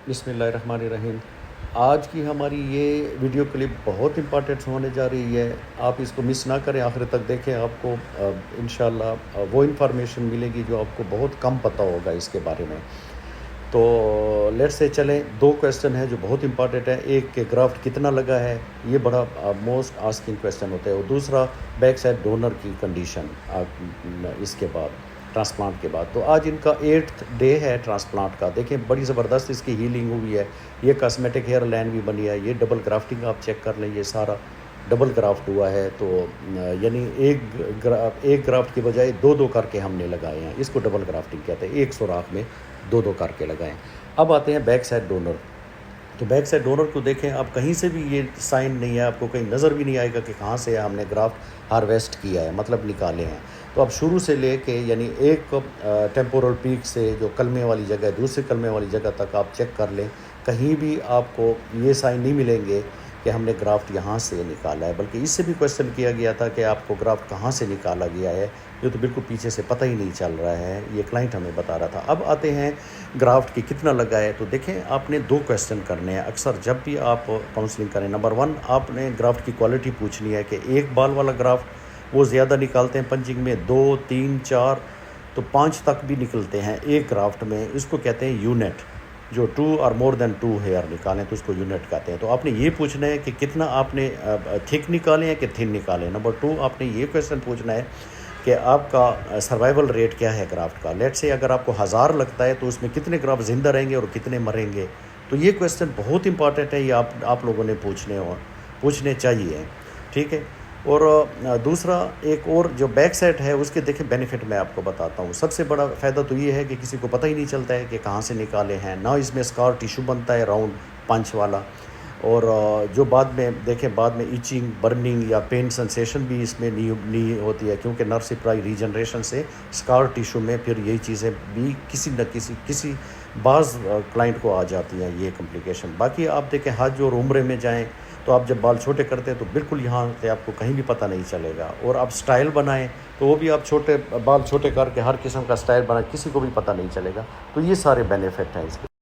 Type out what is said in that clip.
बिस्मिल्लाहिर्रहमानिर्रहीम। आज की हमारी ये वीडियो क्लिप बहुत इंपॉर्टेंट होने जा रही है। आप इसको मिस ना करें, आखिर तक देखें। आपको इंशाल्लाह वो इन्फॉर्मेशन मिलेगी जो आपको बहुत कम पता होगा इसके बारे में। तो लेट्स से चलें। दो क्वेश्चन है जो बहुत इंपॉर्टेंट है। एक के ग्राफ्ट कितना लगा है, ये बड़ा मोस्ट आस्किंग क्वेश्चन होता है। और दूसरा बैक साइड डोनर की कंडीशन इसके बाद ट्रांसप्लांट के बाद। तो आज इनका 8th डे है ट्रांसप्लांट का। देखें बड़ी ज़बरदस्त इसकी हीलिंग हुई है। ये कॉस्मेटिक हेयर लाइन भी बनी है। ये डबल ग्राफ्टिंग आप चेक कर लें, ये सारा डबल ग्राफ्ट हुआ है। तो यानी एक ग्राफ्ट की बजाय दो करके हमने लगाए हैं। इसको डबल ग्राफ्टिंग कहते हैं। एक सुराख में दो करके लगाएं। अब आते हैं बैक साइड डोनर। तो बैक साइड डोनर को देखें आप, कहीं से भी ये साइन नहीं है, आपको कहीं नज़र भी नहीं आएगा कि कहाँ से हमने ग्राफ्ट हार्वेस्ट किया है, मतलब निकाले हैं। तो अब शुरू से लेके यानी एक टेम्पोरल पीक से जो कलमे वाली जगह है, दूसरे कलमे वाली जगह तक आप चेक कर लें, कहीं भी आपको ये साइन नहीं मिलेंगे कि हमने ग्राफ्ट यहाँ से निकाला है। बल्कि इससे भी क्वेश्चन किया गया था कि आपको ग्राफ्ट कहाँ से निकाला गया है, ये तो बिल्कुल पीछे से पता ही नहीं चल रहा है। ये क्लाइंट हमें बता रहा था। अब आते हैं ग्राफ्ट की कितना लगा है। तो देखें, आपने दो क्वेश्चन करने हैं अक्सर जब भी आप काउंसलिंग करें। नंबर 1, आपने ग्राफ्ट की क्वालिटी पूछनी है कि एक बाल वाला ग्राफ्ट वो ज़्यादा निकालते हैं पंचिंग में, 2, 3, 4 तो 5 तक भी निकलते हैं एक ग्राफ्ट में। इसको कहते हैं यूनिट। जो 2 और मोर देन 2 हेयर निकालें तो उसको यूनिट कहते हैं। तो आपने ये पूछना है कि कितना आपने थिक निकाले हैं कि थिन निकाले। नंबर 2, आपने ये क्वेश्चन पूछना है कि आपका सर्वाइवल रेट क्या है ग्राफ्ट का। लेट से अगर आपको 1000 लगता है तो उसमें कितने ग्राफ्ट ज़िंदा रहेंगे और कितने मरेंगे। तो ये क्वेश्चन बहुत इंपॉर्टेंट है, ये आप लोगों ने पूछने चाहिए, ठीक है। और दूसरा एक और जो बैक साइड है उसके देखें बेनिफिट मैं आपको बताता हूँ। सबसे बड़ा फ़ायदा तो ये है कि किसी को पता ही नहीं चलता है कि कहाँ से निकाले हैं, ना इसमें स्कार टिश्यू बनता है राउंड पंच वाला। और जो बाद में देखें, बाद में इचिंग, बर्निंग या पेन सेंसेशन भी इसमें नहीं होती है, क्योंकि नर्व सप्लाई रीजनरेशन से स्कार टिश्यू में फिर यही चीज़ें भी किसी बाज़ क्लाइंट को आ जाती हैं, ये कॉम्प्लिकेशन। बाकी आप देखें हज और उम्रे में जाएं तो आप जब बाल छोटे करते हैं तो बिल्कुल यहाँ से आपको कहीं भी पता नहीं चलेगा। और आप स्टाइल बनाएं तो वो भी आप बाल छोटे करके हर किस्म का स्टाइल बनाएं, किसी को भी पता नहीं चलेगा। तो ये सारे बेनिफिट हैं इसके।